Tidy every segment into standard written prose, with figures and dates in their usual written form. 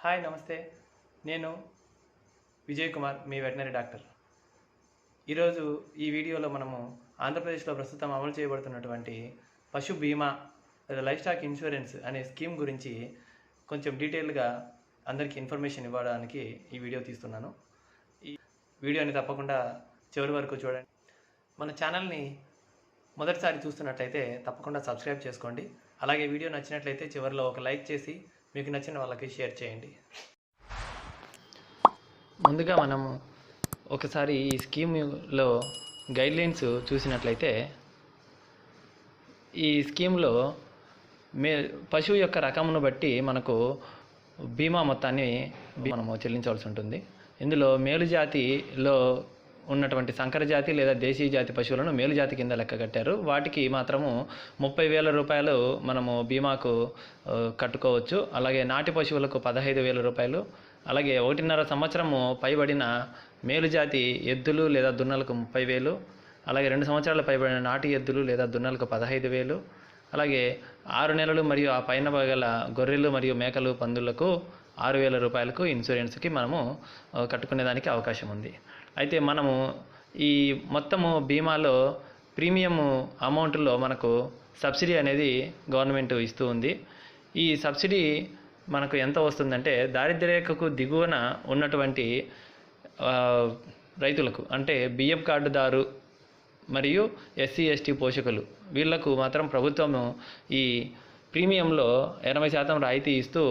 Hi నమస్తే. నేను విజయ్ కుమార్, మీ veterinary doctor. ఈరోజు ఈ వీడియోలో మనము ఆంధ్రప్రదేశ్లో ప్రస్తుతం అమలు చేయబడుతున్నటువంటి పశు బీమా లేదా లైఫ్ స్టాక్ ఇన్సూరెన్స్ అనే స్కీమ్ గురించి కొంచెం డీటెయిల్గా అందరికీ ఇన్ఫర్మేషన్ ఇవ్వడానికి ఈ వీడియో తీస్తున్నాను. ఈ వీడియోని తప్పకుండా చివరి వరకు చూడండి. మన ఛానల్ని మొదటిసారి చూస్తున్నట్లయితే తప్పకుండా సబ్స్క్రైబ్ చేసుకోండి. అలాగే వీడియో నచ్చినట్లయితే చివరిలో ఒక లైక్ చేసి మీకు నచ్చిన వాళ్ళకి షేర్ చేయండి. ముందుగా మనము ఒకసారి ఈ స్కీమ్లో గైడ్లైన్స్ చూసినట్లయితే, ఈ స్కీమ్లో పశువు యొక్క రకమును బట్టి మనకు బీమా మొత్తాన్ని మనము చెల్లించవలసి ఉంటుంది. ఇందులో మేలు జాతిలో ఉన్నటువంటి సంకర జాతి లేదా దేశీయ జాతి పశువులను మేలు జాతి కింద లెక్క కట్టారు. వాటికి మాత్రము 30,000 రూపాయలు మనము బీమాకు కట్టుకోవచ్చు. అలాగే నాటి పశువులకు 15,000 రూపాయలు, అలాగే 1.5 సంవత్సరము పైబడిన మేలు జాతి ఎద్దులు లేదా దున్నలకు 30,000, అలాగే 2 సంవత్సరాల పైబడిన నాటి ఎద్దులు లేదా దున్నలకు 15,000, అలాగే 6 నెలలు మరియు ఆ పైన గల గొర్రెలు మరియు మేకలు పందులకు 6,000 రూపాయలకు ఇన్సూరెన్స్కి మనము కట్టుకునేదానికి అవకాశం ఉంది. అయితే మనము ఈ మొత్తము బీమాలో ప్రీమియం అమౌంట్లో మనకు సబ్సిడీ అనేది గవర్నమెంట్ ఇస్తూ ఉంది. ఈ సబ్సిడీ మనకు ఎంత వస్తుందంటే, దారిద్ర్యరేఖకు దిగువన ఉన్నటువంటి రైతులకు, అంటే బియ్యం కార్డుదారు మరియు ఎస్సీ ఎస్టీ పోషకులు, వీళ్లకు మాత్రం ప్రభుత్వము ఈ ప్రీమియంలో 80% రాయితీ ఇస్తూ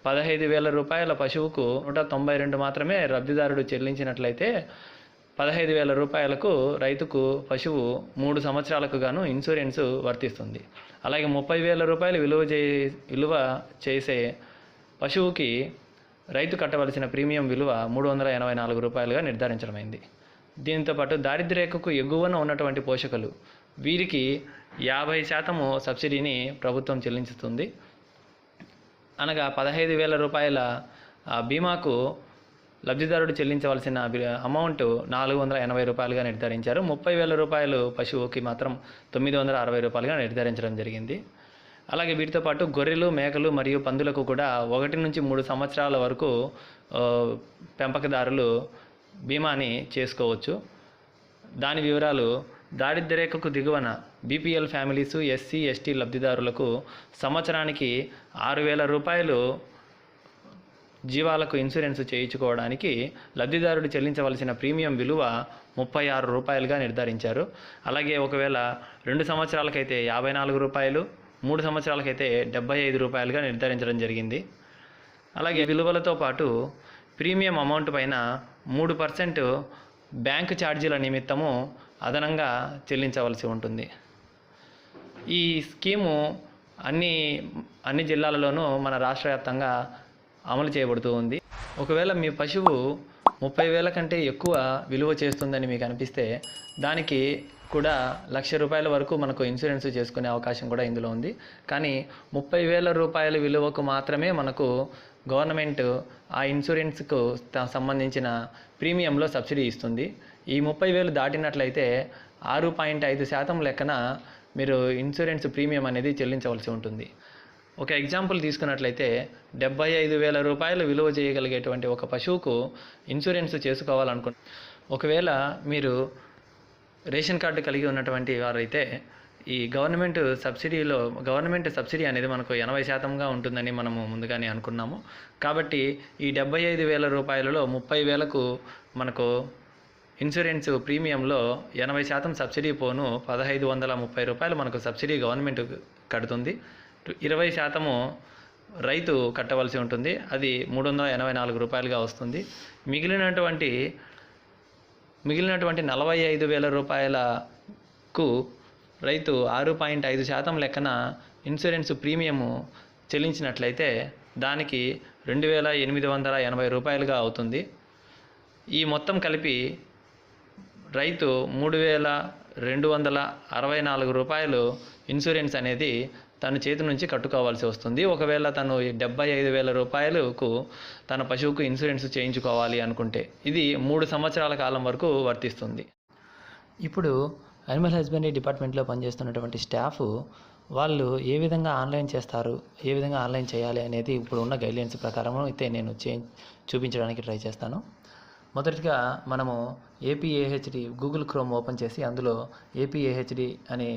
15,000 రూపాయల పశువుకు 192 మాత్రమే లబ్ధిదారుడు చెల్లించినట్లయితే 15,000 రూపాయలకు రైతుకు పశువు 3 సంవత్సరాలకు గాను ఇన్సూరెన్స్ వర్తిస్తుంది. అలాగే 30,000 రూపాయలు విలువ చేసే పశువుకి రైతు కట్టవలసిన ప్రీమియం విలువ 384 రూపాయలుగా నిర్ధారించడమైంది. దీంతోపాటు దారిద్ర్యరేఖకు ఎగువన ఉన్నటువంటి పోషకులు, వీరికి 50% సబ్సిడీని ప్రభుత్వం చెల్లించుతుంది. అనగా 15,000 రూపాయల బీమాకు లబ్ధిదారుడు చెల్లించవలసిన అమౌంట్ 480 రూపాయలుగా నిర్ధారించారు. 30,000 రూపాయలు పశువుకి మాత్రం 960 రూపాయలుగా నిర్ధారించడం జరిగింది. అలాగే వీటితో పాటు గొర్రెలు, మేకలు మరియు పందులకు కూడా 1 నుంచి 3 సంవత్సరాల వరకు పెంపకదారులు బీమాని చేసుకోవచ్చు. దాని వివరాలు: దారిద్ర్యరేఖకు దిగువన బీపీఎల్ ఫ్యామిలీసు, ఎస్సీ ఎస్టీ లబ్ధిదారులకు సంవత్సరానికి 6,000 రూపాయలు జీవాలకు ఇన్సూరెన్స్ చేయించుకోవడానికి లబ్ధిదారుడు చెల్లించవలసిన ప్రీమియం విలువ 36 రూపాయలుగా నిర్ధారించారు. అలాగే ఒకవేళ 2 సంవత్సరాలకైతే 54 రూపాయలు, 3 సంవత్సరాలకైతే 75 రూపాయలుగా నిర్ధారించడం జరిగింది. అలాగే విలువలతో పాటు ప్రీమియం అమౌంట్ పైన 3% బ్యాంకు ఛార్జీల నిమిత్తము అదనంగా చెల్లించవలసి ఉంటుంది. ఈ స్కీము అన్ని జిల్లాలలోనూ మన రాష్ట్ర వ్యాప్తంగా అమలు చేయబడుతూ ఉంది. ఒకవేళ మీ పశువు 30,000 కంటే ఎక్కువ విలువ చేస్తుందని మీకు అనిపిస్తే, దానికి కూడా 1,00,000 రూపాయల వరకు మనకు ఇన్సూరెన్స్ చేసుకునే అవకాశం కూడా ఇందులో ఉంది. కానీ 30,000 రూపాయల విలువకు మాత్రమే మనకు గవర్నమెంట్ ఆ ఇన్సూరెన్స్కు సంబంధించిన ప్రీమియంలో సబ్సిడీ ఇస్తుంది. ఈ 30,000 దాటినట్లయితే 6.5% లెక్కన మీరు ఇన్సూరెన్స్ ప్రీమియం అనేది చెల్లించవలసి ఉంటుంది. ఒక ఎగ్జాంపుల్ తీసుకున్నట్లయితే 75,000 రూపాయలు విలువ చేయగలిగేటువంటి ఒక పశువుకు ఇన్సూరెన్స్ చేసుకోవాలనుకుంటే, ఒకవేళ మీరు రేషన్ కార్డు కలిగి ఉన్నటువంటి వారైతే ఈ గవర్నమెంట్ సబ్సిడీ అనేది మనకు 80%గా ఉంటుందని మనము ముందుగానే అనుకున్నాము. కాబట్టి ఈ 75,000 రూపాయలలో 30,000కు మనకు ఇన్సూరెన్స్ ప్రీమియంలో 80% సబ్సిడీ పోను 1,530 రూపాయలు మనకు సబ్సిడీ గవర్నమెంట్ కడుతుంది. 20% రైతు కట్టవలసి ఉంటుంది. అది 384 రూపాయలుగా వస్తుంది. మిగిలినటువంటి 45,000 రూపాయలకు రైతు 6.5% లెక్కన ఇన్సూరెన్స్ ప్రీమియము చెల్లించినట్లయితే దానికి 2,880 రూపాయలుగా అవుతుంది. ఈ మొత్తం కలిపి రైతు 3,264 రూపాయలు ఇన్సూరెన్స్ అనేది తన చేతి నుంచి కట్టుకోవాల్సి వస్తుంది. ఒకవేళ తను 75,000 రూపాయలకు తన పశువుకు ఇన్సూరెన్స్ చేయించుకోవాలి అనుకుంటే ఇది 3 సంవత్సరాల కాలం వరకు వర్తిస్తుంది. ఇప్పుడు యానిమల్ హస్బెండరీ డిపార్ట్మెంట్లో పనిచేస్తున్నటువంటి స్టాఫ్ వాళ్ళు ఏ విధంగా ఆన్లైన్ చేస్తారు, ఏ విధంగా ఆన్లైన్ చేయాలి అనేది ఇప్పుడు ఉన్న గైడ్లైన్స్ ప్రకారం అయితే నేను చూపించడానికి ట్రై చేస్తాను. మొదటిగా మనము ఏపీఏహెచ్డి గూగుల్ క్రోమ్ ఓపెన్ చేసి అందులో ఏపీఏహెచ్డి అని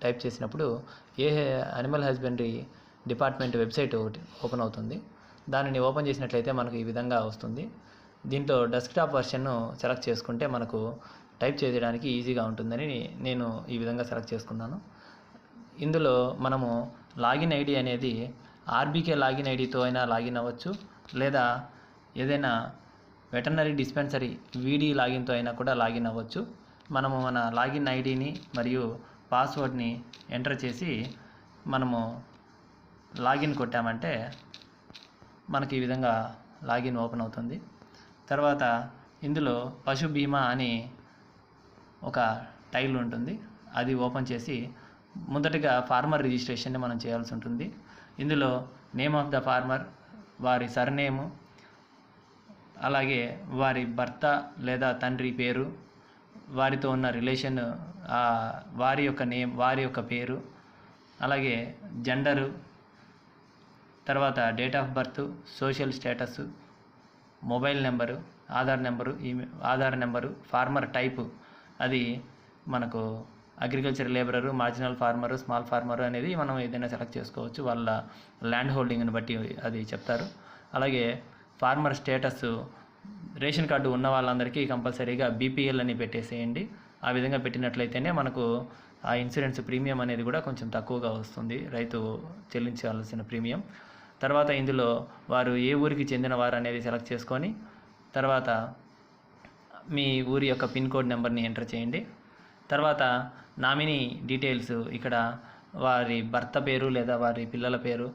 టైప్ చేసినప్పుడు యానిమల్ హస్బెండరీ డిపార్ట్మెంట్ వెబ్సైట్ ఒకటి ఓపెన్ అవుతుంది. దానిని ఓపెన్ చేసినట్లయితే మనకు ఈ విధంగా వస్తుంది. దీంట్లో డెస్క్టాప్ వర్షన్ను సెలెక్ట్ చేసుకుంటే మనకు టైప్ చేయడానికి ఈజీగా ఉంటుందని నేను ఈ విధంగా సెలెక్ట్ చేసుకున్నాను. ఇందులో మనము లాగిన్ ఐడి అనేది ఆర్బీకే లాగిన్ ఐడితో అయినా లాగిన్ అవ్వచ్చు, లేదా ఏదైనా వెటర్నరీ డిస్పెన్సరీ వీడీ లాగిన్తో అయినా కూడా లాగిన్ అవ్వచ్చు. మనము మన లాగిన్ ఐడిని మరియు పాస్వర్డ్ని ఎంటర్ చేసి మనము లాగిన్ కొట్టామంటే మనకి ఈ విధంగా లాగిన్ ఓపెన్ అవుతుంది. తర్వాత ఇందులో పశుభీమా అని ఒక టైల్ ఉంటుంది, అది ఓపెన్ చేసి మొదటిగా ఫార్మర్ రిజిస్ట్రేషన్ని మనం చేయాల్సి ఉంటుంది. ఇందులో నేమ్ ఆఫ్ ద ఫార్మర్, వారి సర్నేము, అలాగే వారి భర్త లేదా తండ్రి పేరు, వారితో ఉన్న రిలేషన్, వారి యొక్క నేమ్, వారి యొక్క పేరు, అలాగే జెండరు, తర్వాత date of birth, social status, mobile number, Aadhaar number, farmer type, అది మనకు agriculture labourer, marginal farmer, small farmer అనేది మనం ఏదైనా సెలెక్ట్ చేసుకోవచ్చు. వాళ్ళ ల్యాండ్ హోల్డింగ్ని బట్టి అది చెప్తారు. అలాగే ఫార్మర్ స్టేటస్, రేషన్ కార్డు ఉన్న వాళ్ళందరికీ కంపల్సరీగా బీపీఎల్ అని పెట్టేసేయండి. ఆ విధంగా పెట్టినట్లయితేనే మనకు ఆ ఇన్సూరెన్స్ ప్రీమియం అనేది కూడా కొంచెం తక్కువగా వస్తుంది, రైతు చెల్లించాల్సిన ప్రీమియం. తర్వాత ఇందులో వారు ఏ ఊరికి చెందిన వారు అనేది సెలెక్ట్ చేసుకొని తర్వాత మీ ఊరి యొక్క పిన్ కోడ్ నెంబర్ని ఎంటర్ చేయండి. తర్వాత నామినీ డీటెయిల్స్, ఇక్కడ వారి భర్త పేరు లేదా వారి పిల్లల పేరు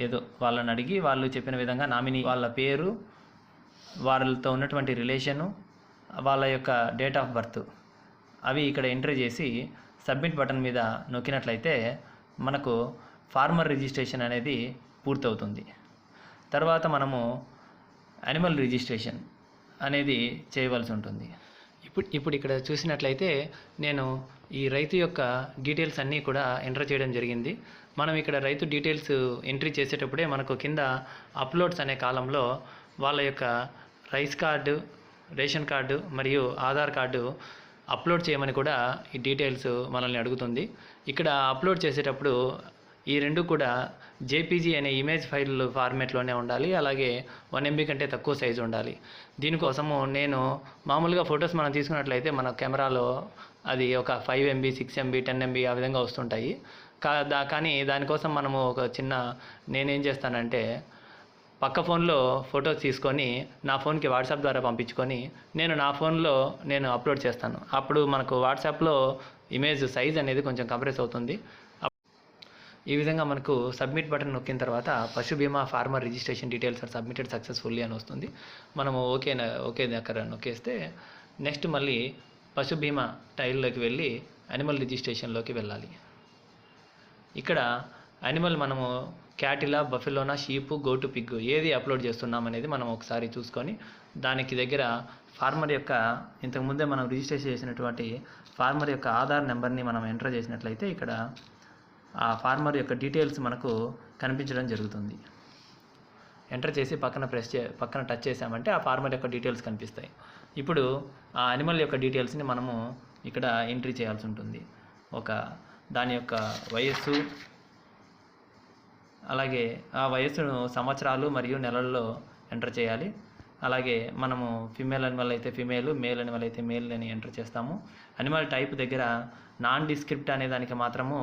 ఏదో వాళ్ళని అడిగి వాళ్ళు చెప్పిన విధంగా నామినీ వాళ్ళ పేరు, వాళ్ళతో ఉన్నటువంటి రిలేషను, వాళ్ళ యొక్క డేట్ ఆఫ్ బర్త్ అవి ఇక్కడ ఎంటర్ చేసి సబ్మిట్ బటన్ మీద నొక్కినట్లయితే మనకు ఫార్మర్ రిజిస్ట్రేషన్ అనేది పూర్తవుతుంది. తర్వాత మనము యానిమల్ రిజిస్ట్రేషన్ అనేది చేయవలసి ఉంటుంది. ఇప్పుడు ఇక్కడ చూసినట్లయితే నేను ఈ రైతు యొక్క డీటెయిల్స్ అన్నీ కూడా ఎంటర్ చేయడం జరిగింది. మనం ఇక్కడ రైతు డీటెయిల్స్ ఎంట్రీ చేసేటప్పుడే మనకు కింద అప్లోడ్స్ అనే కాలంలో వాళ్ళ యొక్క రైస్ కార్డు, రేషన్ కార్డు మరియు ఆధార్ కార్డు అప్లోడ్ చేయమని కూడా ఈ డీటెయిల్స్ మనల్ని అడుగుతుంది. ఇక్కడ అప్లోడ్ చేసేటప్పుడు ఈ రెండు కూడా జేపీజీ అనే ఇమేజ్ ఫైల్ ఫార్మేట్లోనే ఉండాలి, అలాగే 1 MB కంటే తక్కువ సైజు ఉండాలి. దీనికోసము నేను మామూలుగా ఫొటోస్ మనం తీసుకున్నట్లయితే మన కెమెరాలో అది ఒక 5 MB, 6 MB, 10 MB ఆ విధంగా వస్తుంటాయి. కానీ దానికోసం మనము నేనేం చేస్తానంటే పక్క ఫోన్లో ఫొటోస్ తీసుకొని నా ఫోన్కి వాట్సాప్ ద్వారా పంపించుకొని నా ఫోన్లో అప్లోడ్ చేస్తాను. అప్పుడు మనకు వాట్సాప్లో ఇమేజ్ సైజ్ అనేది కొంచెం కంప్రెస్ అవుతుంది. ఈ విధంగా మనకు సబ్మిట్ బటన్ నొక్కిన తర్వాత పశుభీమా farmer registration details are submitted successfully అని వస్తుంది. మనము ఓకే దగ్గర నొక్కేస్తే నెక్స్ట్ మళ్ళీ పశుభీమా టైల్లోకి వెళ్ళి యానిమల్ రిజిస్ట్రేషన్లోకి వెళ్ళాలి. ఇక్కడ యానిమల్ మనము క్యాటిలా, బఫెలోనా, షీపు, గోటు, పిగ్గు ఏది అప్లోడ్ చేస్తున్నాం అనేది మనం ఒకసారి చూసుకొని దానికి దగ్గర ఫార్మర్ యొక్క ఇంతకుముందే మనం రిజిస్ట్రేషన్ చేసినటువంటి ఫార్మర్ యొక్క ఆధార్ నెంబర్ని మనం ఎంటర్ చేసినట్లయితే ఇక్కడ ఆ ఫార్మర్ యొక్క డీటెయిల్స్ మనకు కనిపించడం జరుగుతుంది. ఎంటర్ చేసి పక్కన టచ్ చేసామంటే ఆ ఫార్మర్ యొక్క డీటెయిల్స్ కనిపిస్తాయి. ఇప్పుడు ఆ యానిమల్ యొక్క డీటెయిల్స్ని మనము ఇక్కడ ఎంట్రీ చేయాల్సి ఉంటుంది. దాని యొక్క వయస్సు, అలాగే ఆ వయస్సును సంవత్సరాలు మరియు నెలల్లో ఎంటర్ చేయాలి. అలాగే మనము ఫిమేల్ అనిమల్ అయితే ఫిమేల్, మేల్ అనిమల్ అయితే మేల్ అని ఎంటర్ చేస్తాము. అనిమల్ టైప్ దగ్గర నాన్ డిస్క్రిప్ట్ అనే దానికి మాత్రము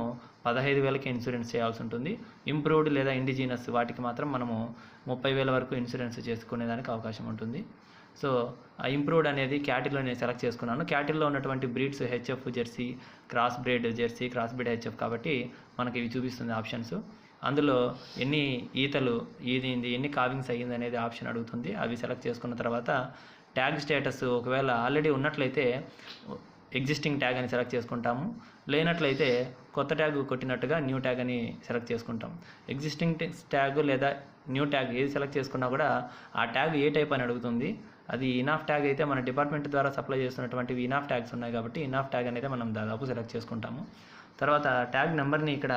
15,000కి ఇన్సూరెన్స్ చేయాల్సి ఉంటుంది. ఇంప్రూవ్డ్ లేదా ఇండిజినస్ వాటికి మాత్రం మనము 30,000 వరకు ఇన్సూరెన్స్ చేసుకునేదానికి అవకాశం ఉంటుంది. సో ఆ ఇంప్రూవ్డ్ అనేది క్యాటిల్లో నేను సెలెక్ట్ చేసుకున్నాను. క్యాటిల్లో ఉన్నటువంటి breeds HF Jersey, cross breed Jersey, cross breed HF కాబట్టి మనకి ఇవి చూపిస్తుంది ఆప్షన్స్. అందులో ఎన్ని ఈతలు ఎన్ని కావింగ్స్ అయ్యింది అనేది ఆప్షన్ అడుగుతుంది. అవి సెలెక్ట్ చేసుకున్న తర్వాత ట్యాగ్ స్టేటస్ ఒకవేళ ఆల్రెడీ ఉన్నట్లయితే ఎగ్జిస్టింగ్ ట్యాగ్ అని సెలెక్ట్ చేసుకుంటాము, లేనట్లయితే కొత్త ట్యాగ్ కొట్టినట్టుగా న్యూ ట్యాగ్ అని సెలెక్ట్ చేసుకుంటాం. ఎగ్జిస్టింగ్ ట్యాగ్ లేదా న్యూ ట్యాగ్ ఏది సెలెక్ట్ చేసుకున్నా కూడా ఆ ట్యాగ్ ఏ టైప్ అని అడుగుతుంది. అది ఇనాఫ్ ట్యాగ్ అయితే మన డిపార్ట్మెంట్ ద్వారా సప్లై చేస్తున్నటువంటివి ఇనాఫ్ ట్యాగ్స్ ఉన్నాయి కాబట్టి ఇనాఫ్ ట్యాగ్ అనేది మనం దాదాపు సెలెక్ట్ చేసుకుంటాము. తర్వాత ట్యాగ్ నెంబర్ని ఇక్కడ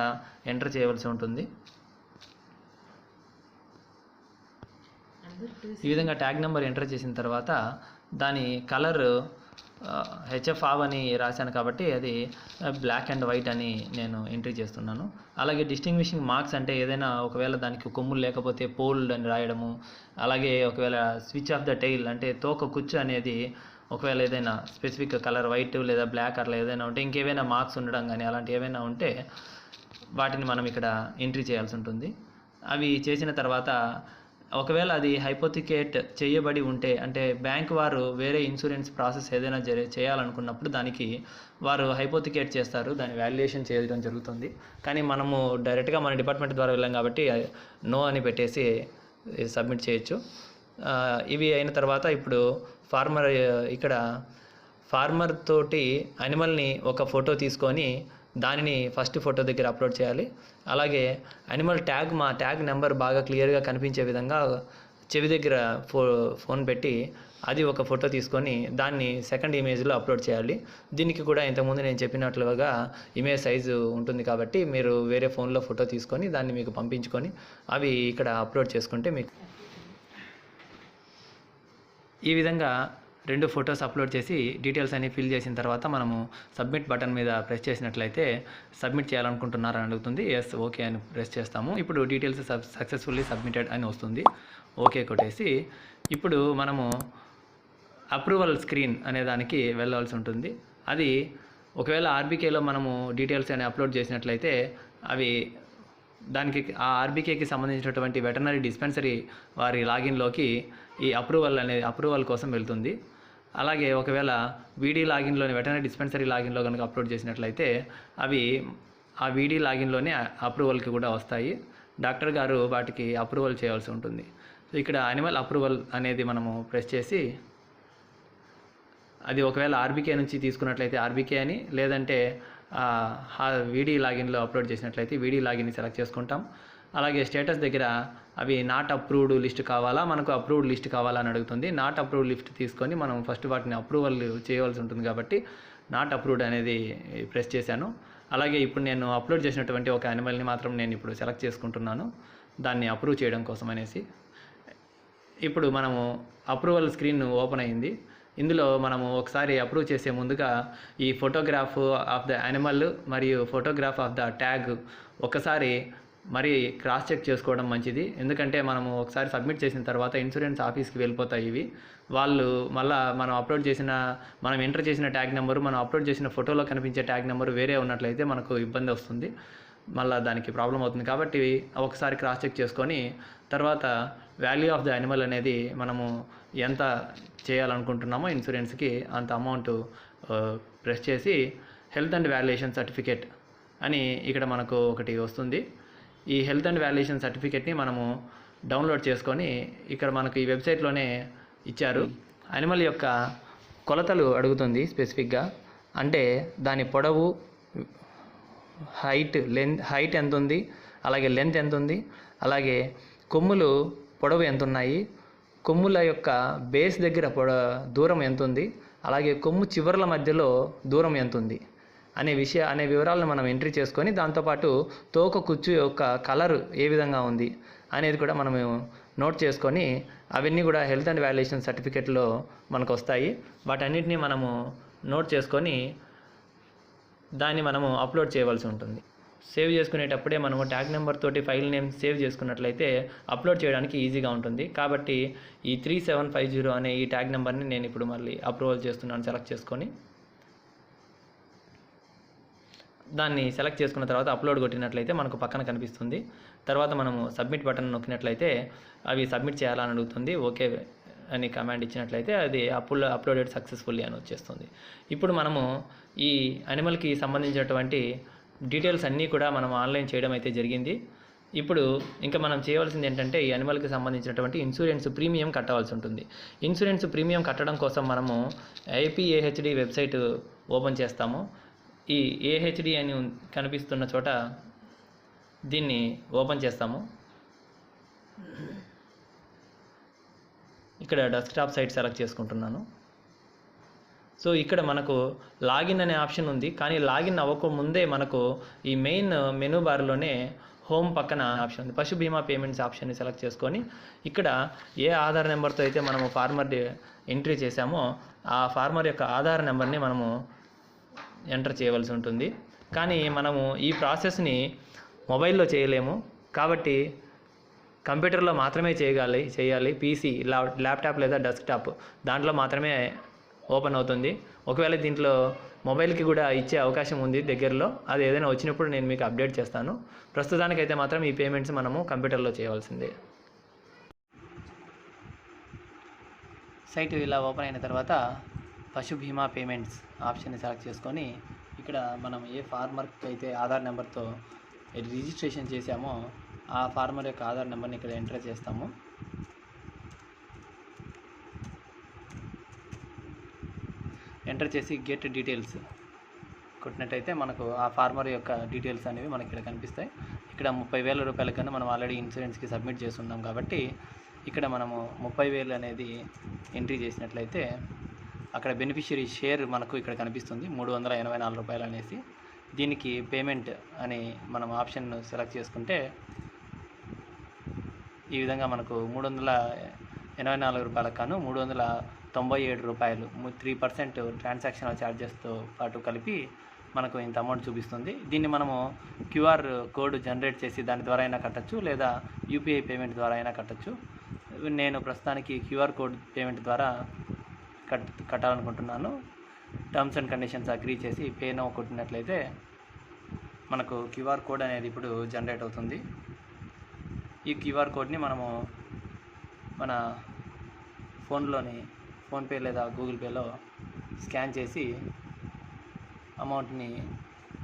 ఎంటర్ చేయవలసి ఉంటుంది. ఈ విధంగా ట్యాగ్ నెంబర్ ఎంటర్ చేసిన తర్వాత దాని కలర్ హెచ్ఎఫ్ అని రాశాను కాబట్టి అది బ్లాక్ అండ్ వైట్ అని నేను ఎంట్రీ చేస్తున్నాను. అలాగే డిస్టింగ్విషింగ్ మార్క్స్ అంటే ఏదైనా ఒకవేళ దానికి కొమ్ములు లేకపోతే పోల్డ్ అని రాయడము, అలాగే ఒకవేళ స్విచ్ ఆఫ్ ద టైల్ అంటే తోక కుచ్చు అనేది ఒకవేళ ఏదైనా స్పెసిఫిక్ కలర్ వైట్ లేదా బ్లాక్ అట్లా ఏదైనా ఉంటే ఇంకేమైనా మార్క్స్ ఉండడం కానీ అలాంటి ఏమైనా ఉంటే వాటిని మనం ఇక్కడ ఎంట్రీ చేయాల్సి ఉంటుంది. అవి చేసిన తర్వాత ఒకవేళ అది హైపోథికేట్ చేయబడి ఉంటే అంటే బ్యాంక్ వారు వేరే ఇన్సూరెన్స్ ప్రాసెస్ ఏదైనా చేయాలనుకున్నప్పుడు దానికి వారు హైపోథికేట్ చేస్తారు, దాని వాల్యుయేషన్ చేయడం జరుగుతుంది. కానీ మనము డైరెక్ట్గా మన డిపార్ట్మెంట్ ద్వారా వెళ్ళాం కాబట్టి నో అని పెట్టేసి సబ్మిట్ చేయొచ్చు. ఇవి అయిన తర్వాత ఇప్పుడు ఇక్కడ ఫార్మర్ తోటి యానిమల్ని ఒక ఫోటో తీసుకొని దానిని ఫస్ట్ ఫోటో దగ్గర అప్లోడ్ చేయాలి. అలాగే యానిమల్ మా ట్యాగ్ నెంబర్ బాగా క్లియర్గా కనిపించే విధంగా చెవి దగ్గర ఫోన్ పెట్టి అది ఒక ఫోటో తీసుకొని దాన్ని సెకండ్ ఇమేజ్లో అప్లోడ్ చేయాలి. దీనికి కూడా ఇంతకుముందు నేను చెప్పినట్లుగా ఇమేజ్ సైజు ఉంటుంది కాబట్టి మీరు వేరే ఫోన్లో ఫోటో తీసుకొని దాన్ని మీకు పంపించుకొని అవి ఇక్కడ అప్లోడ్ చేసుకుంటే మీకు ఈ విధంగా 2 ఫొటోస్ అప్లోడ్ చేసి డీటెయిల్స్ అన్ని ఫిల్ చేసిన తర్వాత మనము సబ్మిట్ బటన్ మీద ప్రెస్ చేసినట్లయితే సబ్మిట్ చేయాలనుకుంటున్నారని అడుగుతుంది. ఎస్ ఓకే అని ప్రెస్ చేస్తాము. ఇప్పుడు డీటెయిల్స్ సక్సెస్ఫుల్లీ సబ్మిటెడ్ అని వస్తుంది. ఓకే కొట్టేసి ఇప్పుడు మనము అప్రూవల్ స్క్రీన్ అనే దానికి వెళ్ళవలసి ఉంటుంది. అది ఒకవేళ ఆర్బీకేలో మనము డీటెయిల్స్ అని అప్లోడ్ చేసినట్లయితే అవి దానికి ఆ ఆర్బీకేకి సంబంధించినటువంటి వెటర్నరీ డిస్పెన్సరీ వారి లాగిన్లోకి ఈ అప్రూవల్ కోసం వెళ్తుంది. అలాగే ఒకవేళ వీడీ లాగిన్లోని వెటర్నరీ డిస్పెన్సరీ లాగిన్లో కనుక అప్లోడ్ చేసినట్లయితే అవి ఆ వీడీ లాగిన్లోనే అప్రూవల్కి కూడా వస్తాయి. డాక్టర్ గారు వాటికి అప్రూవల్ చేయాల్సి ఉంటుంది. సో ఇక్కడ యానిమల్ అప్రూవల్ అనేది మనము ప్రెస్ చేసి అది ఒకవేళ ఆర్బీకే నుంచి తీసుకున్నట్లయితే ఆర్బీకే అని, లేదంటే వీడీ లాగిన్లో అప్లోడ్ చేసినట్లయితే వీడీ లాగిన్ని సెలెక్ట్ చేసుకుంటాం. అలాగే స్టేటస్ దగ్గర అవి నాట్ అప్రూవ్డ్ లిస్ట్ కావాలా మనకు అప్రూవ్డ్ లిస్ట్ కావాలా అని అడుగుతుంది. నాట్ అప్రూవ్డ్ లిస్ట్ తీసుకొని మనం ఫస్ట్ వాటిని అప్రూవల్ చేయవలసి ఉంటుంది కాబట్టి నాట్ అప్రూవ్డ్ అనేది ప్రెస్ చేశాను. అలాగే ఇప్పుడు నేను అప్లోడ్ చేసినటువంటి ఒక యానిమల్ని మాత్రం నేను ఇప్పుడు సెలెక్ట్ చేసుకుంటున్నాను దాన్ని అప్రూవ్ చేయడం కోసం అనేసి. ఇప్పుడు మనము అప్రూవల్ స్క్రీన్ ఓపెన్ అయింది. ఇందులో మనము ఒకసారి అప్రూవ్ చేసే ముందుగా ఈ ఫోటోగ్రాఫ్ ఆఫ్ ద యానిమల్ మరియు ఫోటోగ్రాఫ్ ఆఫ్ ద ట్యాగ్ ఒకసారి మరి క్రాస్ చెక్ చేసుకోవడం మంచిది. ఎందుకంటే మనము ఒకసారి సబ్మిట్ చేసిన తర్వాత ఇన్సూరెన్స్ ఆఫీస్కి వెళ్ళిపోతాయి ఇవి. వాళ్ళు మళ్ళీ మనం ఎంటర్ చేసిన ట్యాగ్ నెంబరు మనం అప్లోడ్ చేసిన ఫోటోలో కనిపించే ట్యాగ్ నెంబరు వేరే ఉన్నట్లయితే మనకు ఇబ్బంది వస్తుంది, మళ్ళీ దానికి ప్రాబ్లం అవుతుంది. కాబట్టి ఒకసారి క్రాస్ చెక్ చేసుకొని తర్వాత వాల్యూ ఆఫ్ ద యానిమల్ అనేది మనము ఎంత చేయాలనుకుంటున్నామో ఇన్సూరెన్స్కి అంత అమౌంట్ ప్రెస్ చేసి హెల్త్ అండ్ వాల్యుయేషన్ సర్టిఫికేట్ అని ఇక్కడ మనకు ఒకటి వస్తుంది. ఈ హెల్త్ అండ్ వాల్యుయేషన్ సర్టిఫికేట్ని మనము డౌన్లోడ్ చేసుకొని ఇక్కడ మనకు ఈ వెబ్సైట్లోనే ఇచ్చారు. యానిమల్ యొక్క కొలతలు అడుగుతుంది స్పెసిఫిక్గా, అంటే దాని పొడవు, హైట్ ఎంత ఉంది, అలాగే లెంత్ ఎంత ఉంది, అలాగే కొమ్ములు పొడవు ఎంత ఉన్నాయి, కొమ్ముల యొక్క బేస్ దగ్గర దూరం ఎంత ఉంది, అలాగే కొమ్ము చివర్ల మధ్యలో దూరం ఎంత ఉంది అనే వివరాలను మనం ఎంట్రీ చేసుకొని దాంతోపాటు తోక కుచ్చు యొక్క కలర్ ఏ విధంగా ఉంది అనేది కూడా మనము నోట్ చేసుకొని అవన్నీ కూడా హెల్త్ అండ్ వాల్యుయేషన్ సర్టిఫికేట్లో మనకు వస్తాయి. వాటన్నిటిని మనము నోట్ చేసుకొని దాన్ని మనము అప్లోడ్ చేయవలసి ఉంటుంది. సేవ్ చేసుకునేటప్పుడే మనము ట్యాగ్ నెంబర్ తోటి ఫైల్ నేమ్ సేవ్ చేసుకున్నట్లయితే అప్లోడ్ చేయడానికి ఈజీగా ఉంటుంది. కాబట్టి ఈ 3750 అనే ఈ ట్యాగ్ నెంబర్ని నేను ఇప్పుడు మళ్ళీ అప్రూవల్ చేస్తున్నాను. సెలెక్ట్ చేసుకొని దాన్ని సెలెక్ట్ చేసుకున్న తర్వాత అప్లోడ్ కొట్టినట్లయితే మనకు పక్కన కనిపిస్తుంది. తర్వాత మనము సబ్మిట్ బటన్ నొక్కినట్లయితే అవి సబ్మిట్ చేయాలని అడుగుతుంది. ఓకే అని కమాండ్ ఇచ్చినట్లయితే అది అప్లోడెడ్ సక్సెస్ఫుల్లీ అని వచ్చేస్తుంది. ఇప్పుడు మనము ఈ యానిమల్కి సంబంధించినటువంటి డీటెయిల్స్ అన్నీ కూడా మనం ఆన్లైన్ చేయడం అయితే జరిగింది. ఇప్పుడు ఇంకా మనం చేయవలసింది ఏంటంటే ఈ యానిమల్కి సంబంధించినటువంటి ఇన్సూరెన్స్ ప్రీమియం కట్టవలసి ఉంటుంది. ఇన్సూరెన్స్ ప్రీమియం కట్టడం కోసం మనము ఐపీఏహెచ్డి వెబ్సైట్ ఓపెన్ చేస్తాము. ఈ ఏహెచ్డి అని కనిపిస్తున్న చోట దీన్ని ఓపెన్ చేస్తాము. ఇక్కడ డెస్క్టాప్ సైట్ సెలెక్ట్ చేసుకుంటున్నాను. సో ఇక్కడ మనకు లాగిన్ అనే ఆప్షన్ ఉంది, కానీ లాగిన్ అవ్వకముందే మనకు ఈ మెయిన్ మెనూ బార్లోనే హోమ్ పక్కన ఆప్షన్ ఉంది. పశు బీమా పేమెంట్స్ ఆప్షన్ని సెలెక్ట్ చేసుకొని ఇక్కడ ఏ ఆధార్ నెంబర్తో అయితే మనము ఫార్మర్ ఎంట్రీ చేశామో ఆ ఫార్మర్ యొక్క ఆధార్ నెంబర్ని మనము ఎంటర్ చేయవలసి ఉంటుంది. కానీ మనము ఈ ప్రాసెస్ని మొబైల్లో చేయలేము కాబట్టి కంప్యూటర్లో మాత్రమే చేయాలి. పీసీ, ల్యాప్టాప్ లేదా డెస్క్టాప్ దాంట్లో మాత్రమే ఓపెన్ అవుతుంది. ఒకవేళ దీంట్లో మొబైల్కి కూడా ఇచ్చే అవకాశం ఉంది దగ్గరలో. అది ఏదైనా వచ్చినప్పుడు నేను మీకు అప్డేట్ చేస్తాను. ప్రస్తుతానికైతే మాత్రం ఈ పేమెంట్స్ మనము కంప్యూటర్లో చేయవలసిందే. సైట్ ఇలా ఓపెన్ అయిన తర్వాత పశు బీమా పేమెంట్స్ ఆప్షన్ని సెలెక్ట్ చేసుకొని ఇక్కడ మనం ఏ ఫార్మర్కి అయితే ఆధార్ నెంబర్తో రిజిస్ట్రేషన్ చేశామో ఆ ఫార్మర్ యొక్క ఆధార్ నెంబర్ని ఇక్కడ ఎంటర్ చేస్తాము. ఎంటర్ చేసి గెట్ డీటెయిల్స్ కొట్టినట్టయితే మనకు ఆ ఫార్మర్ యొక్క డీటెయిల్స్ అనేవి మనకి ఇక్కడ కనిపిస్తాయి. ఇక్కడ 30,000 రూపాయల కన్నా మనం ఆల్రెడీ ఇన్సూరెన్స్కి సబ్మిట్ చేస్తున్నాం కాబట్టి ఇక్కడ మనము 30,000 అనేది ఎంట్రీ చేసినట్లయితే అక్కడ బెనిఫిషియరీ షేర్ మనకు ఇక్కడ కనిపిస్తుంది 384 రూపాయలు అనేసి. దీనికి పేమెంట్ అని మనం ఆప్షన్ సెలెక్ట్ చేసుకుంటే ఈ విధంగా మనకు 384 రూపాయలకు కాను 397 రూపాయలు 3% ట్రాన్సాక్షనల్ ఛార్జెస్తో పాటు కలిపి మనకు ఇంత అమౌంట్ చూపిస్తుంది. దీన్ని మనము క్యూఆర్ కోడ్ జనరేట్ చేసి దాని ద్వారా అయినా కట్టచ్చు, లేదా యూపీఐ పేమెంట్ ద్వారా అయినా కట్టచ్చు. నేను ప్రస్తుతానికి క్యూఆర్ కోడ్ పేమెంట్ ద్వారా కట్టాలనుకుంటున్నాను. టర్మ్స్ అండ్ కండిషన్స్ అగ్రీ చేసి పే నౌ కొట్టినట్లయితే మనకు క్యూఆర్ కోడ్ అనేది ఇప్పుడు జనరేట్ అవుతుంది. ఈ క్యూఆర్ కోడ్ని మనము మన ఫోన్లోని ఫోన్పే లేదా గూగుల్ పేలో స్కాన్ చేసి అమౌంట్ని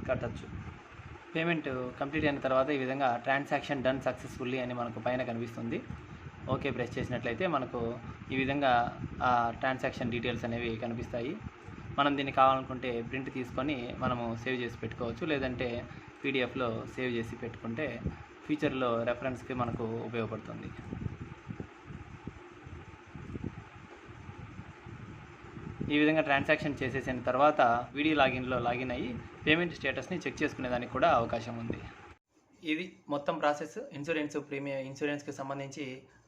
కట్టచ్చు. పేమెంట్ కంప్లీట్ అయిన తర్వాత ఈ విధంగా ట్రాన్సాక్షన్ డన్ సక్సెస్ఫుల్లీ అని మనకు పైన కనిపిస్తుంది. ఓకే ప్రెస్ చేసినట్లయితే మనకు ఈ విధంగా ఆ ట్రాన్సాక్షన్ డీటెయిల్స్ అనేవి కనిపిస్తాయి. మనం దీన్ని కావాలనుకుంటే ప్రింట్ తీసుకొని మనము సేవ్ చేసి పెట్టుకోవచ్చు, లేదంటే పీడిఎఫ్లో సేవ్ చేసి పెట్టుకుంటే ఫ్యూచర్లో రెఫరెన్స్కి మనకు ఉపయోగపడుతుంది. ఈ విధంగా ట్రాన్సాక్షన్ చేసేసిన తర్వాత వీడియో లాగిన్లో లాగిన్ అయ్యి పేమెంట్ స్టేటస్ని చెక్ చేసుకునేదానికి కూడా అవకాశం ఉంది. ఇది మొత్తం ప్రాసెస్. ఇన్సూరెన్స్కి సంబంధించి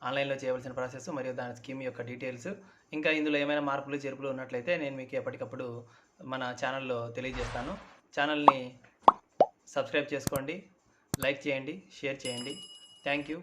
ఆన్లైన్లో చేయవలసిన ప్రాసెస్ మరియు దాని స్కీమ్ యొక్క డీటెయిల్స్. ఇంకా ఇందులో ఏమైనా మార్పులు చేర్పులు ఉన్నట్లయితే నేను మీకు ఎప్పటికప్పుడు మన ఛానల్లో తెలియజేస్తాను. ఛానల్ని సబ్స్క్రైబ్ చేసుకోండి, లైక్ చేయండి, షేర్ చేయండి. Thank you.